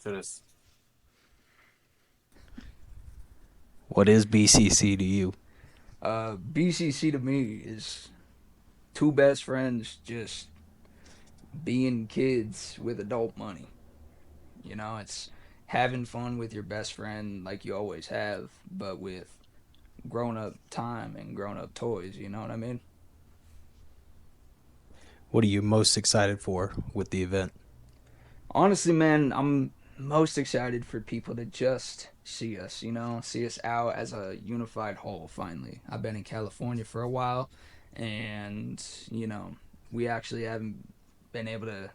to this. What is BCC to you? BCC to me is two best friends just being kids with adult money. You know, it's having fun with your best friend like you always have, but with grown up time and grown up toys. You know what I mean? What are you most excited for with the event? Honestly, man, I'm most excited for people to just see us, see us out as a unified whole finally. I've been in California for a while, and, you know, we actually haven't been able to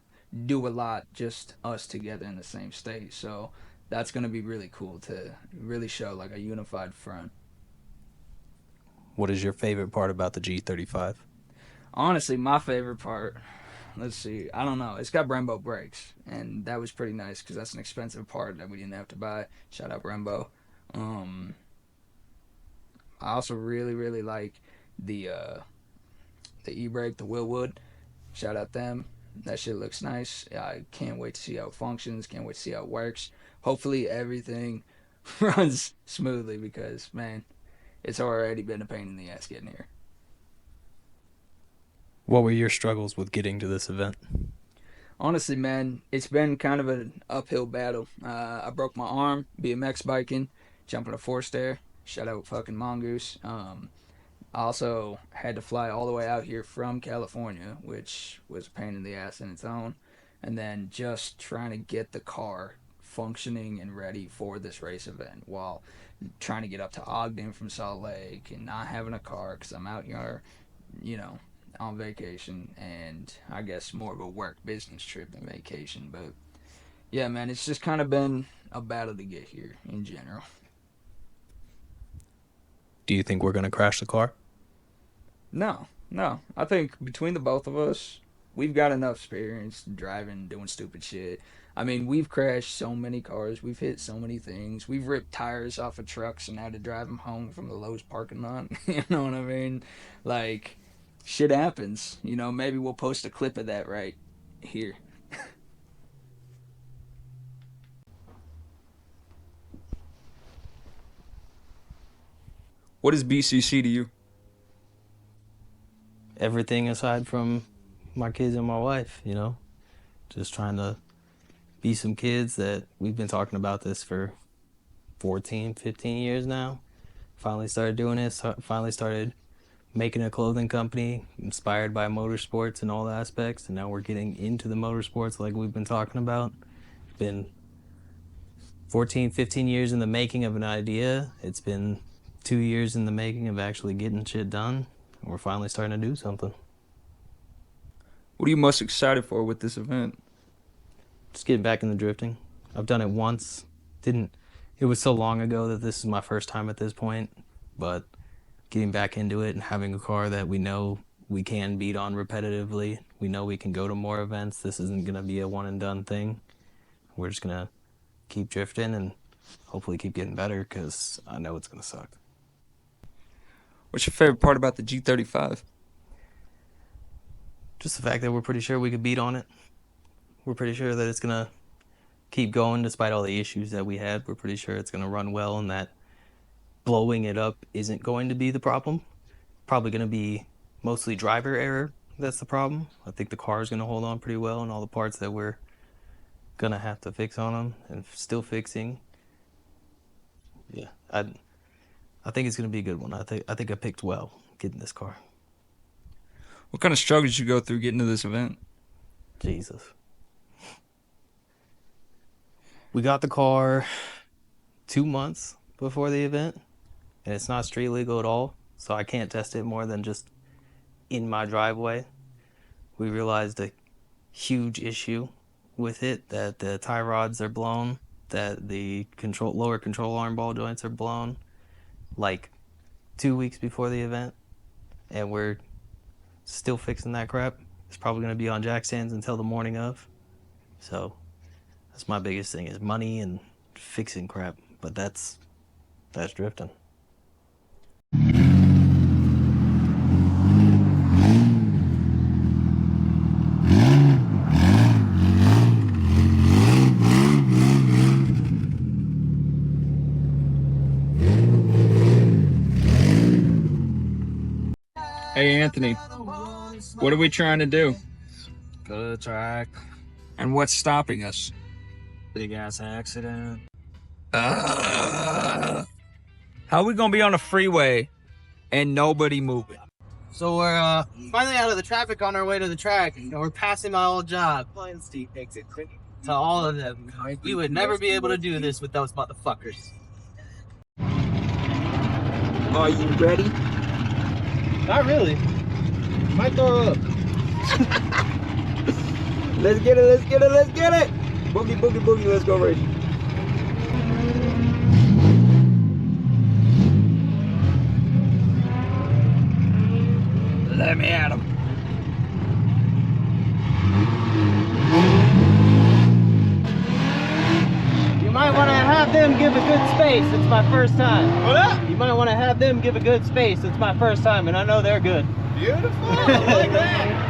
do a lot just us together in the same state. So that's going to be really cool to really show like a unified front. What is your favorite part about the G35? Honestly, my favorite part, let's see, I don't know. It's got Brembo brakes, and that was pretty nice because that's an expensive part that we didn't have to buy. Shout out Brembo. Um, I also really like the uh, the e brake, the Willwood. Shout out them. That shit looks nice. I can't wait to see how it functions. Can't wait to see how it works. Hopefully everything runs smoothly because man, it's already been a pain in the ass getting here. What were your struggles with getting to this event? Honestly, man, it's been kind of an uphill battle. I broke my arm BMX biking, jumping a four stair. Shout out fucking Mongoose. I also had to fly all the way out here from California, which was a pain in the ass in its own. And then just trying to get the car functioning and ready for this race event while trying to get up to Ogden from Salt Lake and not having a car because I'm out here, you know, on vacation and I guess more of a work business trip than vacation. But yeah, man, it's just kind of been a battle to get here in general. Do you think we're going to crash the car? No, no. I think between the both of us, we've got enough experience driving, doing stupid shit. I mean, we've crashed so many cars, we've hit so many things, we've ripped tires off of trucks and had to drive them home from the Lowe's parking lot. You know what I mean? Like, shit happens. You know, maybe we'll post a clip of that right here. What is BCC to you? Everything aside from my kids and my wife, just trying to be some kids that we've been talking about this for 14, 15 years now. Finally started doing this, finally started making a clothing company inspired by motorsports and all aspects, and now we're getting into the motorsports like we've been talking about. It's been 14, 15 years in the making of an idea. It's been 2 years in the making of actually getting shit done. And we're finally starting to do something. What are you most excited for with this event? Just getting back into drifting. I've done it once. Didn't It was so long ago that this is my first time at this point, but getting back into it and having a car that we know we can beat on repetitively. We know we can go to more events. This isn't going to be a one and done thing. We're just going to keep drifting and hopefully keep getting better because I know it's going to suck. What's your favorite part about the G35? Just the fact that we're pretty sure we could beat on it. We're pretty sure that it's going to keep going despite all the issues that we had. We're pretty sure it's going to run well and that blowing it up isn't going to be the problem. Probably going to be mostly driver error that's the problem. I think the car is going to hold on pretty well and all the parts that we're going to have to fix on them and still fixing. Yeah, I think it's going to be a good one. I think I picked well getting this car. What kind of struggles did you go through getting to this event? Jesus. We got the car 2 months before the event, and it's not street legal at all, so I can't test it more than just in my driveway. We realized a huge issue with it, that the tie rods are blown, that the lower control arm ball joints are blown, like 2 weeks before the event, and we're still fixing that crap. It's probably going to be on jack stands until the morning of. So that's my biggest thing is money and fixing crap. But that's drifting. Hey, Anthony, what are we trying to do? Go to the track. And what's stopping us? Big ass accident. How are we gonna be on a freeway and nobody moving? So we're finally out of the traffic on our way to the track, and we're passing my old job. To all of them, we would never be able to do this with those motherfuckers. Are you ready? Not really. Might throw up. Let's get it, let's get it, let's get it! Boogie, boogie, boogie, let's go race. Let me at him. You might want to have them give a good space. It's my first time. What up? You might want to have them give a good space. It's my first time, and I know they're good. Beautiful. I like that.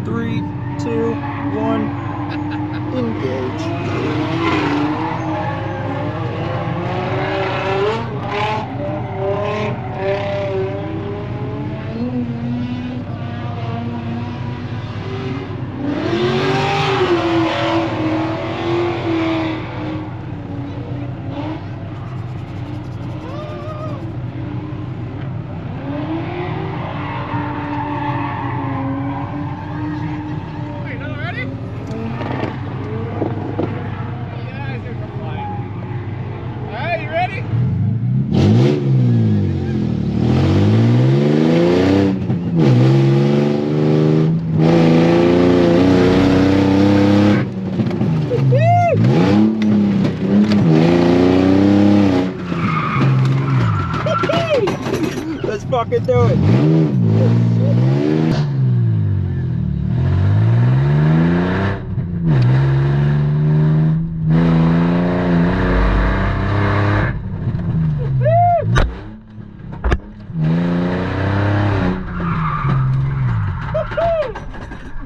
3, 2, 1, engage. Let's fucking do it.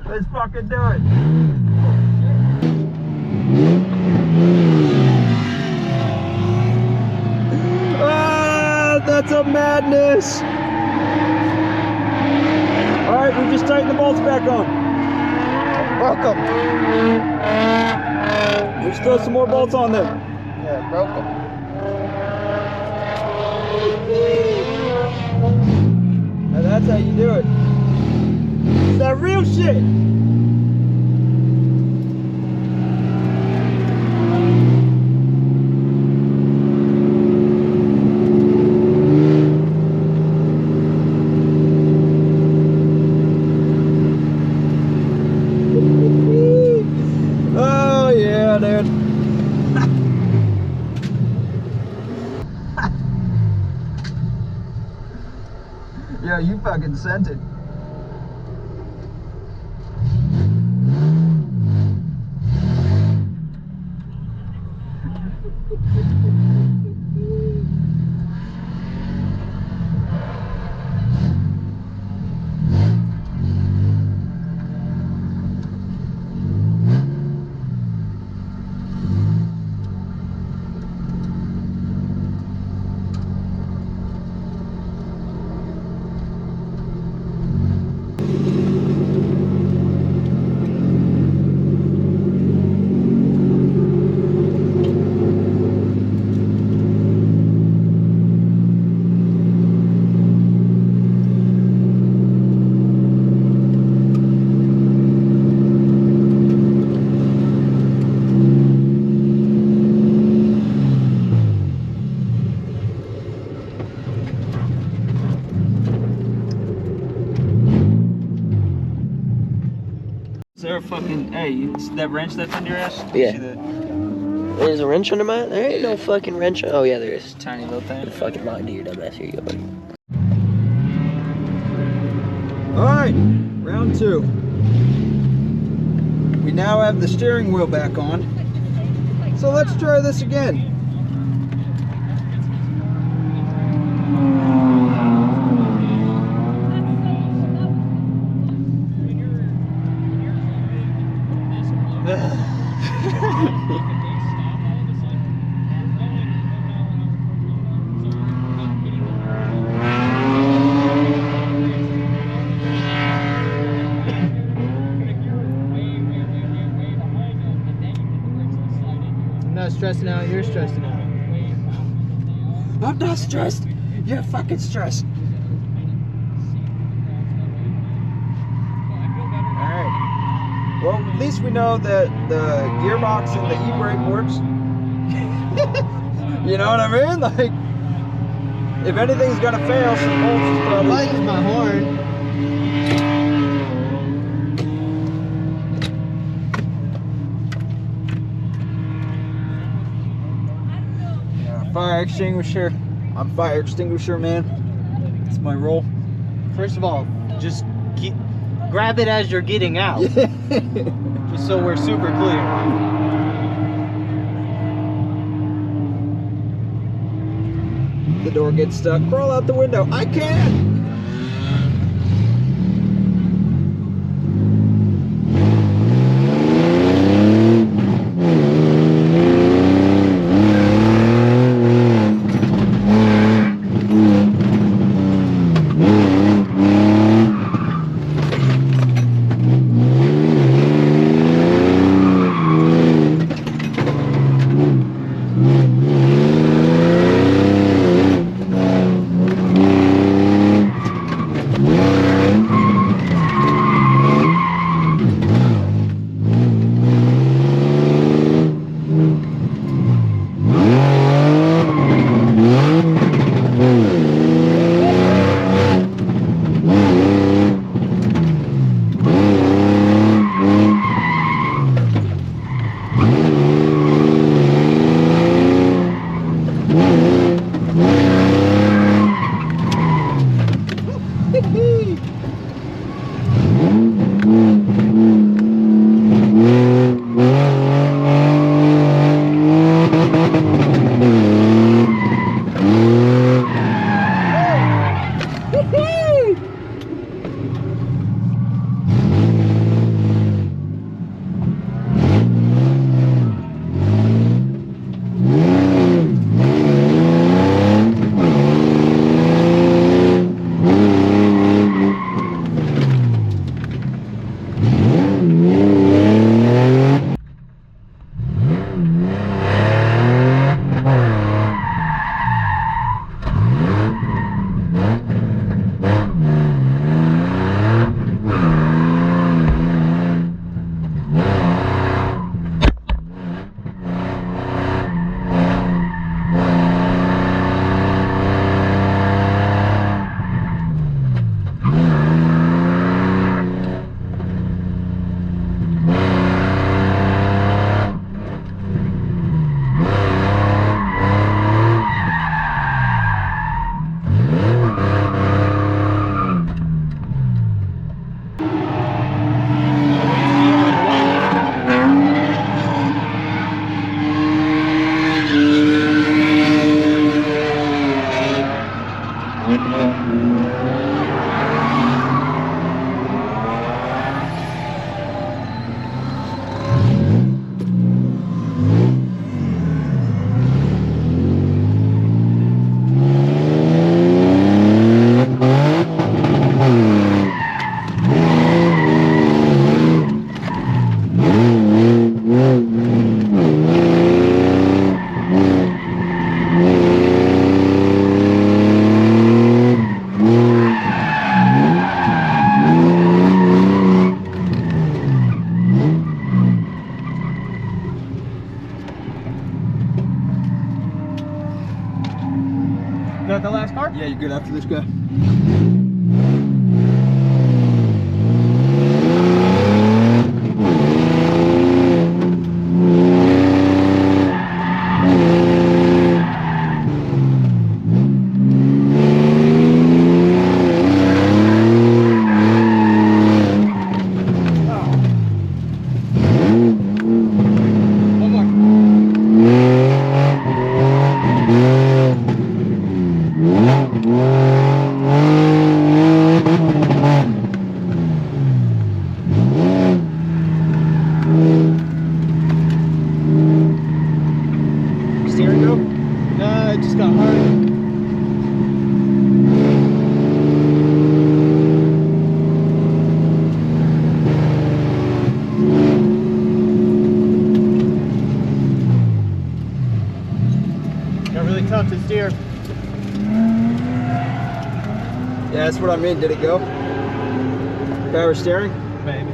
Let's fucking do it. Ah, that's a madness. All right, we just tightened the bolts back on. Broke them. There's still some more bolts on there. Yeah, broke them. Now that's how you do it. It's that real shit. Oh yeah, dude. Yeah, you fucking sent it. Is there a fucking, hey, it's that wrench that's in your ass? Yeah. See that There's a wrench under mine? There ain't no fucking wrench. Oh, yeah, there is. tiny little thing? The fucking line to your dumbass. Here you go, buddy. Alright, round 2. We now have the steering wheel back on. So let's try this again. stressing out. You're stressing out. I'm not stressed. You're fucking stressed. Alright. Well, at least we know that the gearbox and the e-brake works. You know what I mean? Like, if anything's gonna fail, some bolts is I probably... use my horn. Yeah, fire extinguisher. I'm fire extinguisher man. It's my role. First of all, just grab it as you're getting out. Just so we're super clear. The door gets stuck. Crawl out the window. I can't. Got the last car? Yeah, you good after this guy? One more. what I mean. Did it go? Power steering? Maybe.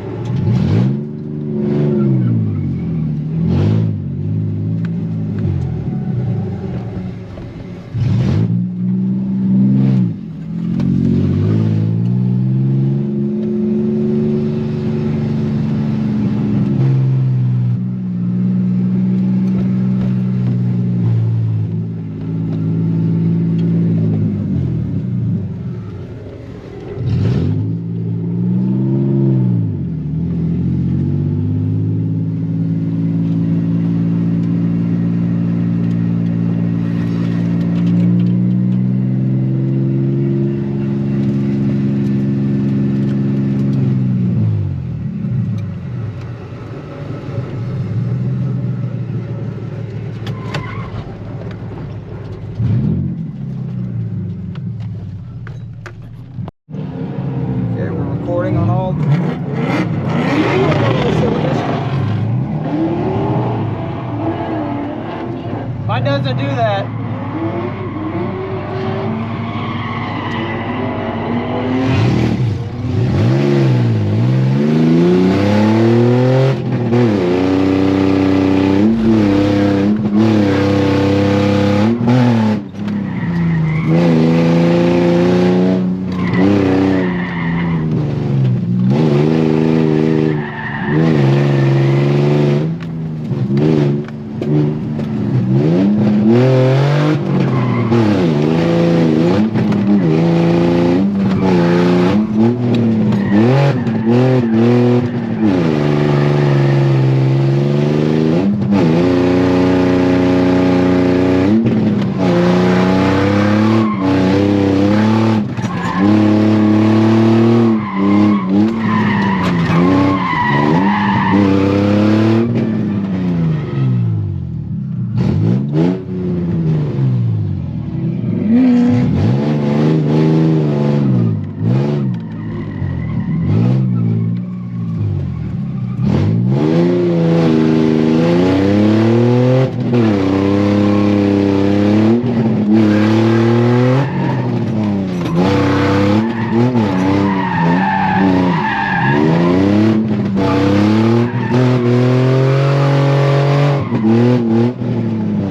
Okay, we're recording on all cylinders. Mine doesn't do that.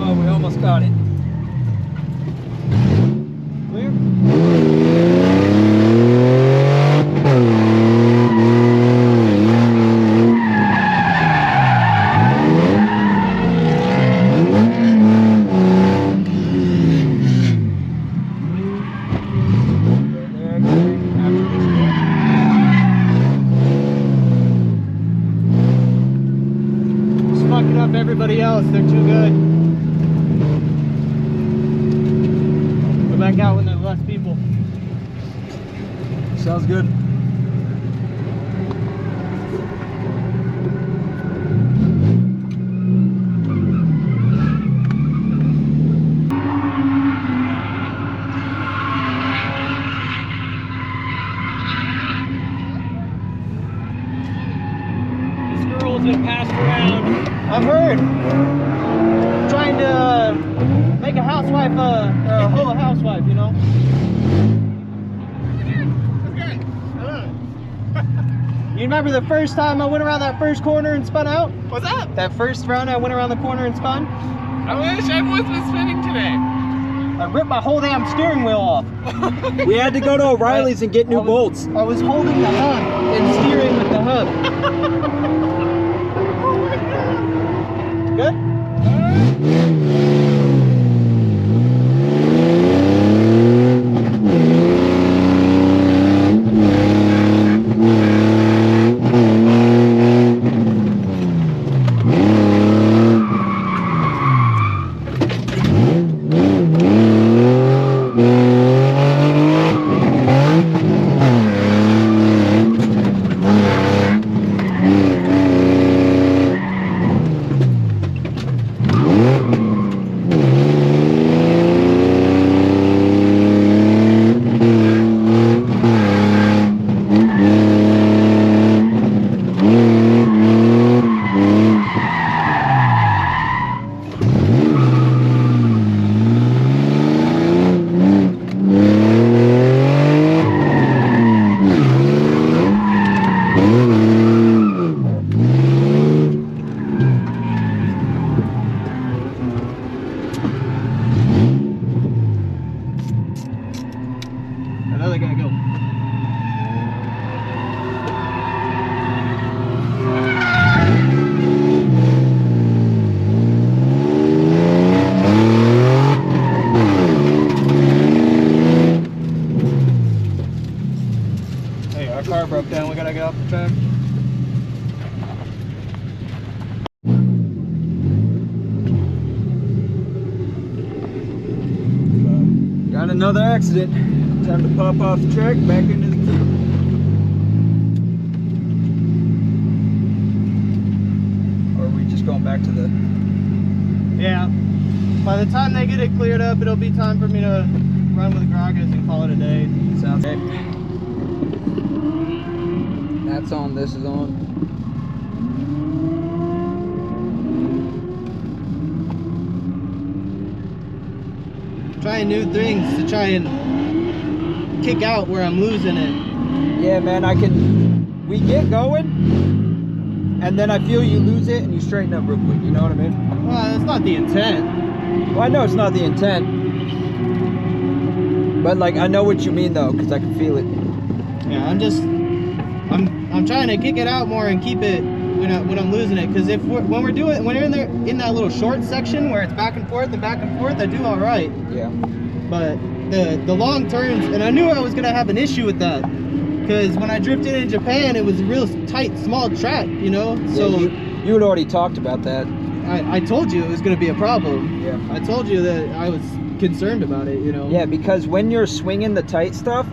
Oh, we almost got it. Clear? Just fucking up everybody else. They're too good. Go back out when there's less people. Sounds good. This girl's been passed around. I've heard. Trying to make a housewife a whole housewife, you know? You remember the first time I went around that first corner and spun out? What's up? That first round I went around the corner and spun? I wish I was spinning today. I ripped my whole damn steering wheel off. We had to go to O'Reilly's and get new bolts. I was holding the hub and steering with the hub. Good? Hey, our car broke down. We gotta get off the track. Got another accident. Time to pop off the track, back into the queue. Or are we just going back to the... Yeah. By the time they get it cleared up, it'll be time for me to run with Gragas and call it a day. Sounds good. That's on, this is on. Trying new things to try and kick out where I'm losing it. Yeah, man, we get going, and then I feel you lose it and you straighten up real quick, you know what I mean? Well, that's not the intent. Well, I know it's not the intent, but like, I know what you mean though, because I can feel it. Yeah, I'm trying to kick it out more and keep it when I'm losing it. Because when you're in there in that little short section where it's back and forth, I do all right. Yeah. But the long turns, and I knew I was gonna have an issue with that. Because when I drifted in Japan, it was a real tight, small track, you know. So yeah, you had already talked about that. I told you it was gonna be a problem. Yeah. I told you that I was concerned about it, you know. Yeah, because when you're swinging the tight stuff,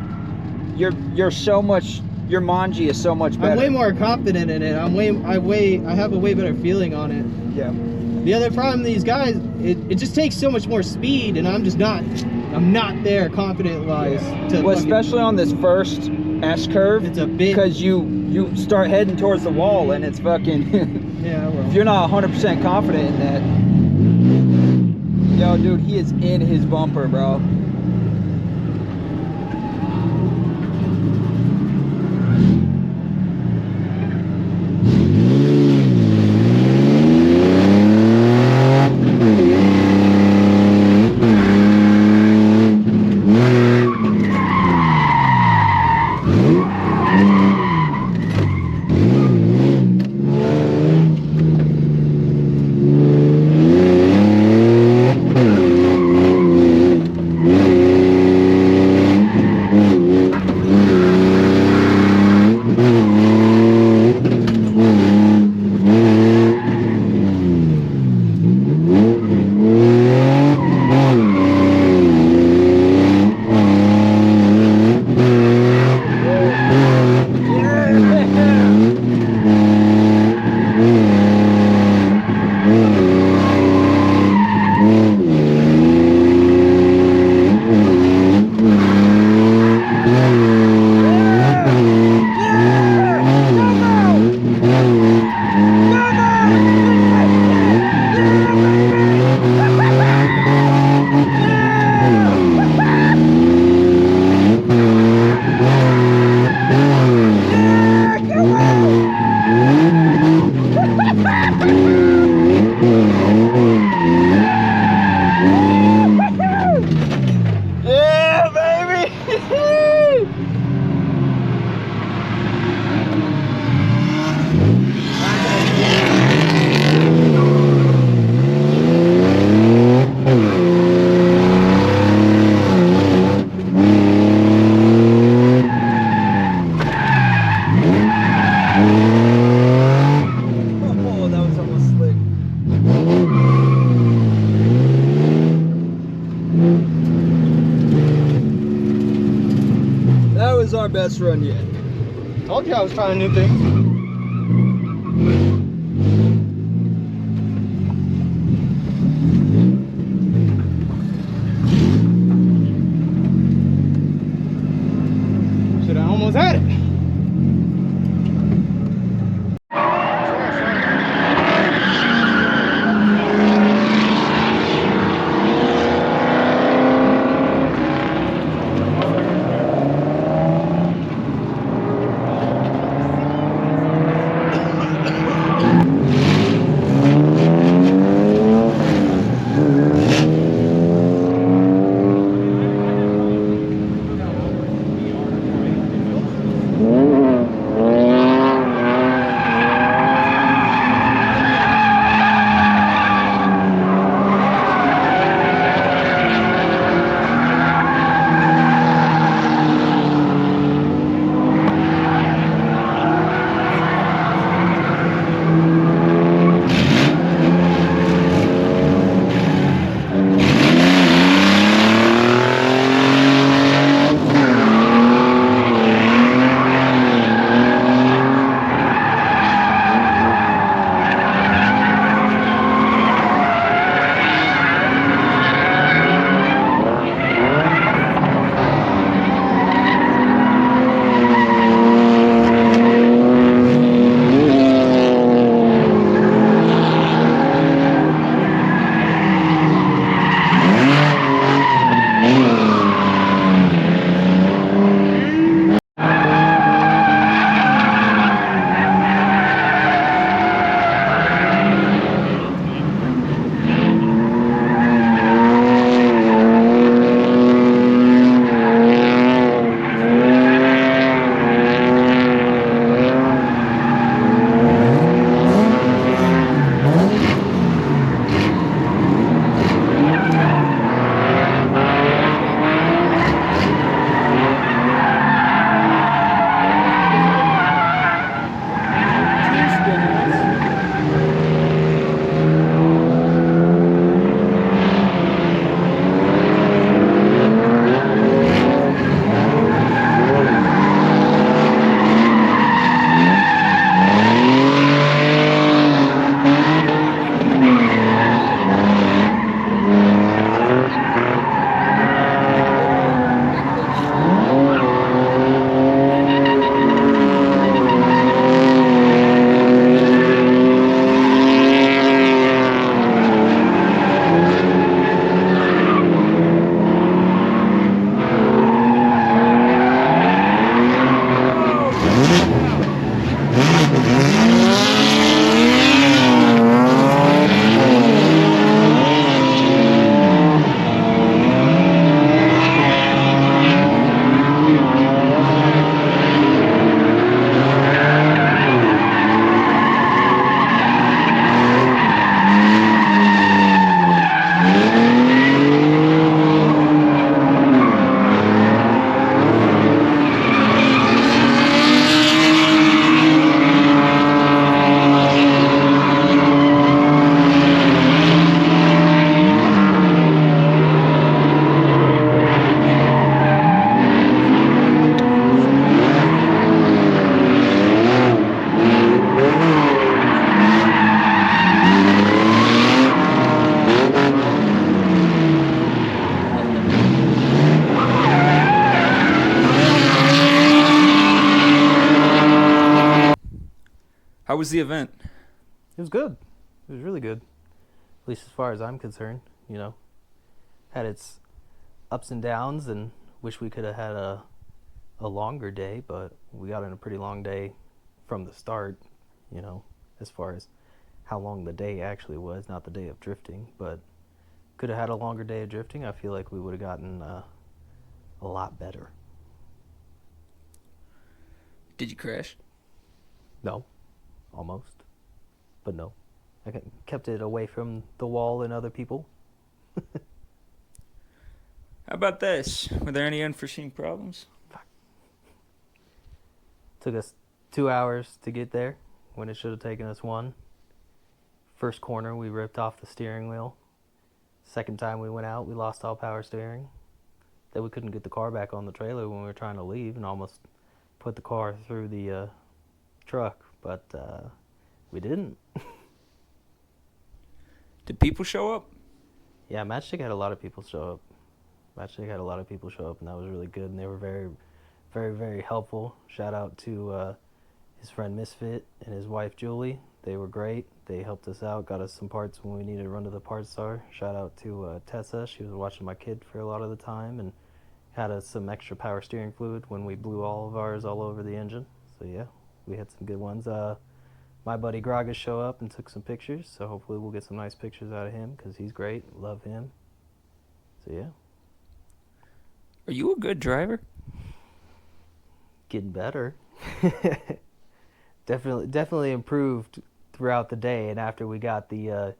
you're so much, your manji is so much better. I'm way more confident in it. I have a way better feeling on it. Yeah. The other problem, these guys, it just takes so much more speed, and I'm not there confident wise. Well, especially on this first S curve, it's a big, because you start heading towards the wall, and it's fucking. Yeah, well. If you're not 100% confident in that, yo, dude, he is in his bumper, bro. Our best run yet. Told you I was trying new things. Should have almost had it. How was the event? It was good. It was really good. At least as far as I'm concerned, you know. Had its ups and downs, and wish we could have had a longer day, but we got in a pretty long day from the start, you know, as far as how long the day actually was, not the day of drifting, but could have had a longer day of drifting. I feel like we would have gotten a lot better. Did you crash? No, almost, but no. I kept it away from the wall and other people. How about this? Were there any unforeseen problems? Took us 2 hours to get there when it should have taken us 1. First corner, we ripped off the steering wheel. Second time we went out, we lost all power steering. Then we couldn't get the car back on the trailer when we were trying to leave, and almost put the car through the truck, but we didn't. Did people show up? Yeah, Matchstick had a lot of people show up. Matchstick had a lot of people show up, and that was really good, and they were very, very, very helpful. Shout out to his friend Misfit and his wife Julie. They were great. They helped us out, got us some parts when we needed to run to the parts store. Shout out to Tessa. She was watching my kid for a lot of the time and had us some extra power steering fluid when we blew all of ours all over the engine. So yeah, we had some good ones. My buddy Gragas show up and took some pictures, so hopefully we'll get some nice pictures out of him because he's great. Love him. So yeah. Are you a good driver? Getting better. Definitely improved throughout the day, and after we got the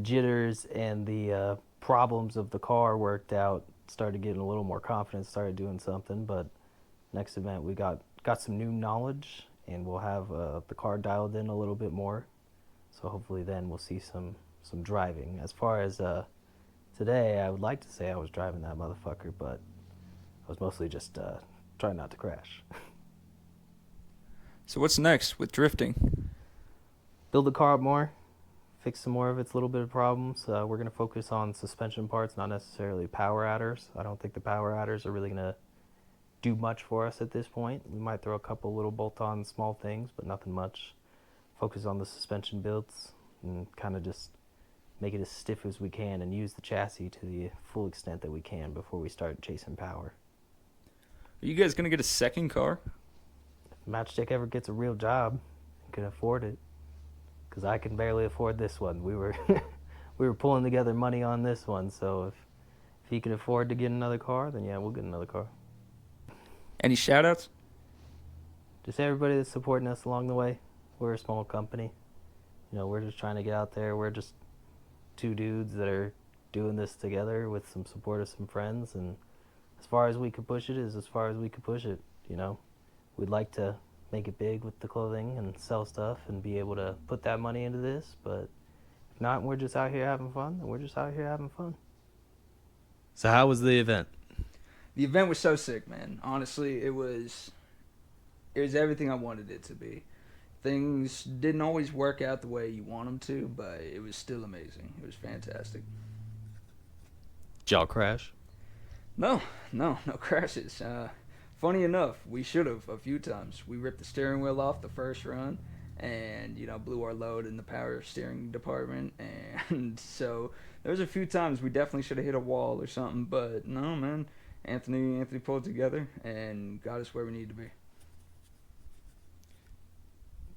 jitters and the problems of the car worked out, started getting a little more confidence, started doing something. But next event we got some new knowledge, and we'll have the car dialed in a little bit more, so hopefully then we'll see some driving. As far as today, I would like to say I was driving that motherfucker, but I was mostly just trying not to crash. So what's next with drifting? Build the car up more, fix some more of its little bit of problems. We're going to focus on suspension parts, not necessarily power adders. I don't think the power adders are really going to do much for us at this point. We might throw a couple little bolt-on small things, but nothing much. Focus on the suspension builds and kind of just make it as stiff as we can and use the chassis to the full extent that we can before we start chasing power. Are you guys going to get a second car? If Matchstick ever gets a real job and can afford it, because I can barely afford this one. We were pulling together money on this one, so if he can afford to get another car, then yeah, we'll get another car. Any shout-outs? Just everybody that's supporting us along the way. We're a small company. You know, we're just trying to get out there. We're just 2 dudes that are doing this together with some support of some friends, and as far as we could push it is as far as we could push it, you know. We'd like to make it big with the clothing and sell stuff and be able to put that money into this, but if not, we're just out here having fun, and we're just out here having fun. So how was the event? The event was so sick, man. Honestly, it was everything I wanted it to be. Things didn't always work out the way you want them to, but it was still amazing. It was fantastic. Did y'all crash? No crashes. Funny enough, we should have a few times. We ripped the steering wheel off the first run and, blew our load in the power steering department. And so there was a few times we definitely should have hit a wall or something. But no, man, Anthony pulled together and got us where we needed to be.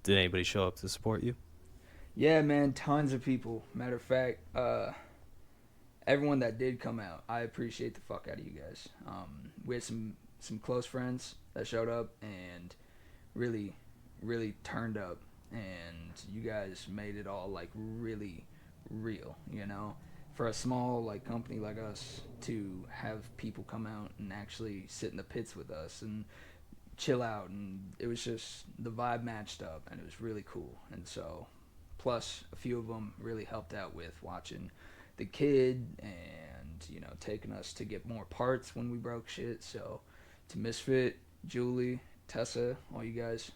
Did anybody show up to support you? Yeah, man, tons of people. Matter of fact, everyone that did come out, I appreciate the fuck out of you guys. We had some close friends that showed up and really, really turned up, and you guys made it all like really real, for a small company like us to have people come out and actually sit in the pits with us and chill out, and it was just, the vibe matched up and it was really cool. And so plus a few of them really helped out with watching the kid and taking us to get more parts when we broke shit. So to Misfit, Julie, Tessa, all you guys,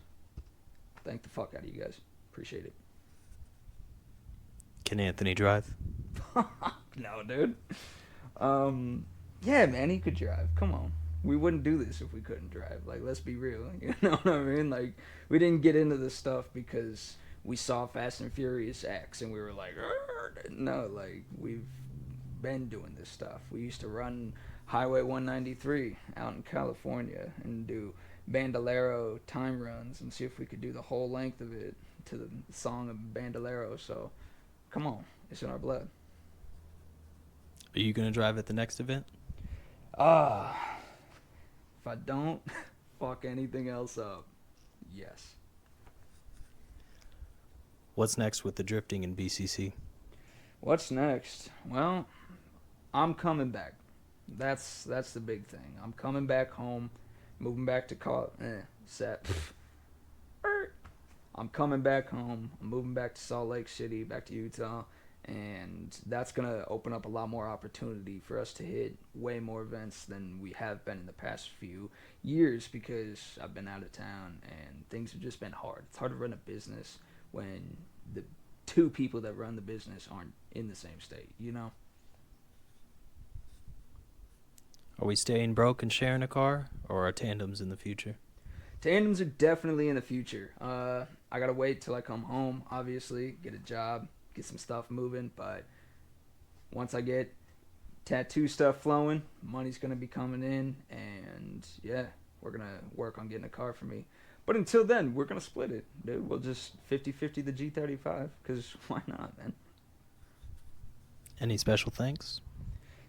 thank the fuck out of you guys. Appreciate it. Can Anthony drive? No, dude. Yeah, man, he could drive. Come on. we wouldn't do this if we couldn't drive. Like, let's be real. You know what I mean? Like, we didn't get into this stuff because we saw Fast and Furious X and we were like, "Arr!" No, like, we've been doing this stuff. We used to run Highway 193 out in California and do Bandolero time runs and see if we could do the whole length of it to the song of Bandolero. So, come on, it's in our blood. Are you gonna drive at the next event? If I don't fuck anything else up, yes. What's next with the drifting in BCC? What's next? Well, I'm coming back. That's the big thing. I'm coming back home, moving back to I'm coming back home. I'm moving back to Salt Lake City, back to Utah, and that's gonna open up a lot more opportunity for us to hit way more events than we have been in the past few years because I've been out of town and things have just been hard. It's hard to run a business when the two people that run the business aren't in the same state, you know? Are we staying broke and sharing a car, or are tandems in the future? Tandems are definitely in the future. I gotta wait till I come home, obviously, get a job, get some stuff moving, but once I get tattoo stuff flowing, money's gonna be coming in, and yeah, we're gonna work on getting a car for me. But until then, we're gonna split it, dude. We'll just 50-50 the G35, because why not, man? Any special thanks?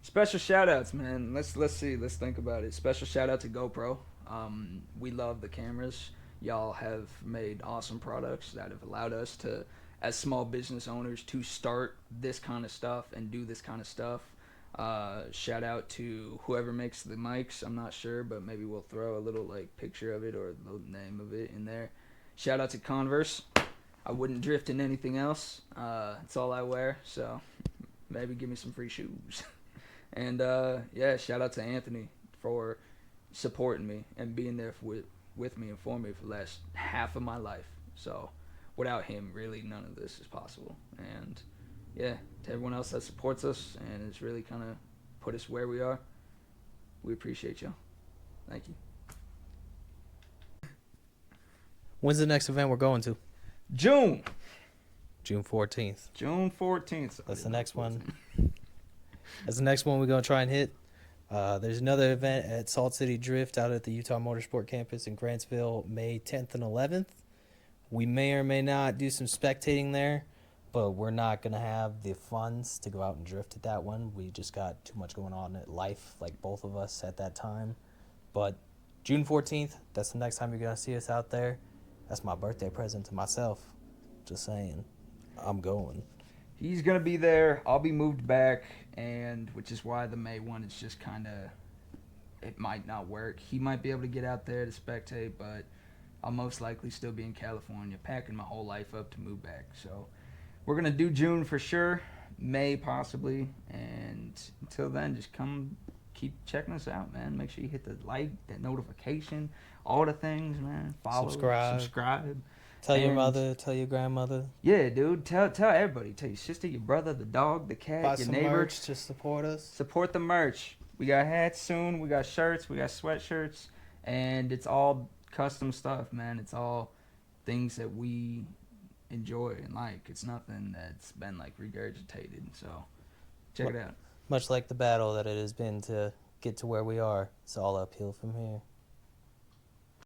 Special shout outs, man. Let's see. Let's think about it. Special shout out to GoPro. We love the cameras. Y'all have made awesome products that have allowed us to, as small business owners, to start this kind of stuff and do this kind of stuff. Shout out to whoever makes the mics. I'm not sure, but maybe we'll throw a little like picture of it or the name of it in there. Shout out to Converse. I wouldn't drift in anything else. It's all I wear, so maybe give me some free shoes. And yeah, shout out to Anthony for supporting me and being there with me and for me for the last half of my life. So without him, really none of this is possible. And yeah, to everyone else that supports us and has really kind of put us where we are, we appreciate you. Thank you. When's the next event we're going to? June 14th. June 14th. That's the next one. That's the next one we're going to try and hit. There's another event at Salt City Drift out at the Utah Motorsport Campus in Grantsville, May 10th and 11th. We may or may not do some spectating there, but we're not going to have the funds to go out and drift at that one. We just got too much going on at life, like both of us at that time. But June 14th, that's the next time you're going to see us out there. That's my birthday present to myself. Just saying. I'm going. He's going to be there. I'll be moved back, and which is why the May one is just kind of, it might not work. He might be able to get out there to spectate, but I'll most likely still be in California, packing my whole life up to move back. So we're going to do June for sure, May possibly, and until then, just come keep checking us out, man. Make sure you hit the like, that notification, all the things, man. Follow, subscribe. Tell your mother, tell your grandmother. Yeah, dude. Tell everybody. Tell your sister, your brother, the dog, the cat, Buy your some neighbor. merch to support us. Support the merch. We got hats soon. We got shirts. We got sweatshirts. And it's all custom stuff, man. It's all things that we enjoy and like. It's nothing that's been like regurgitated. So check it out. Much like the battle that it has been to get to where we are, it's all uphill from here.